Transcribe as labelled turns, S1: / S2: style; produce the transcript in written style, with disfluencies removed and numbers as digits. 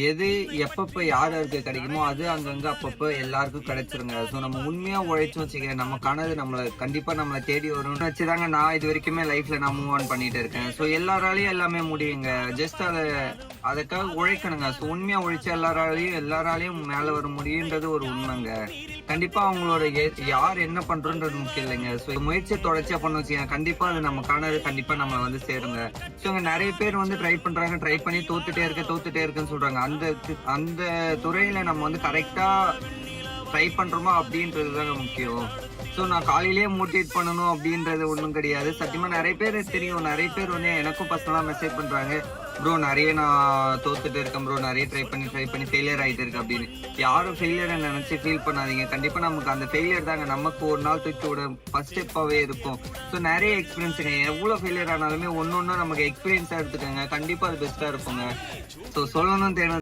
S1: எது எப்பப்ப யார் யாருக்கு கிடைக்குமோ அது அங்கங்க அப்பப்ப எல்லாருக்கும் கிடைச்சிருங்க. ஸோ நம்ம உண்மையா உழைச்சோம் வச்சுக்க நமக்கானது நம்மளை தேடி வரும்னு வச்சுதாங்க நான் இது வரைக்குமே லைஃப்ல நான் மூவ் ஆன் பண்ணிட்டு இருக்கேன். ஸோ எல்லாராலையும் எல்லாமே முடியுங்க. ஜஸ்ட் அதுக்காக உழைக்கணுங்க. ஸோ உண்மையா உழைச்சா எல்லாராலையும் மேல வர முடியுன்றது ஒரு உண்மைங்க. கண்டிப்பா அவங்களோட யார் என்ன பண்றோன்றது முக்கியம் இல்லைங்க. ஸோ முயற்சியை தொடர்ச்சியா பண்ண வச்சுங்க கண்டிப்பா அது நமக்கானது கண்டிப்பா நம்ம வந்து சேருங்க. ஸோ நிறைய பேர் வந்து ட்ரை பண்ணி தோத்துட்டே இருக்குன்னு சொல்றாங்க. அந்த துறையில நம்ம வந்து கரெக்டா ட்ரை பண்றோமா அப்படின்றது தாங்க முக்கியம். ஸோ நான் காலையிலேயே மோட்டிவேட் பண்ணணும் அப்படின்றது ஒன்றும் கிடையாது. சத்தியமா நிறைய பேர் தெரியும். நிறைய பேர் வந்து எனக்கும் பர்சனலா மெசேஜ் பண்றாங்க, ப்ரோ நிறைய நான் தோத்துட்டு இருக்கேன் ப்ரோ, நிறைய ட்ரை பண்ணி ஃபெயிலியர் ஆகிட்டு இருக்கு அப்படின்னு. யாரும் ஃபெயிலியரை நினைச்சு ஃபீல் பண்ணாதீங்க. கண்டிப்பா நமக்கு அந்த ஃபெயிலியர் தாங்க நமக்கு ஒரு நாள் தூக்கியோட ஃபர்ஸ்ட் ஸ்டெப்பாவே இருக்கும். ஸோ நிறைய எக்ஸ்பீரியன்ஸுங்க. எவ்வளோ ஃபெயிலியர் ஆனாலுமே ஒன்னொன்னு நமக்கு எக்ஸ்பீரியன்ஸா எடுத்துக்கோங்க. கண்டிப்பா அது பெஸ்டா இருக்குங்க. ஸோ சொல்லணும்னு தேவை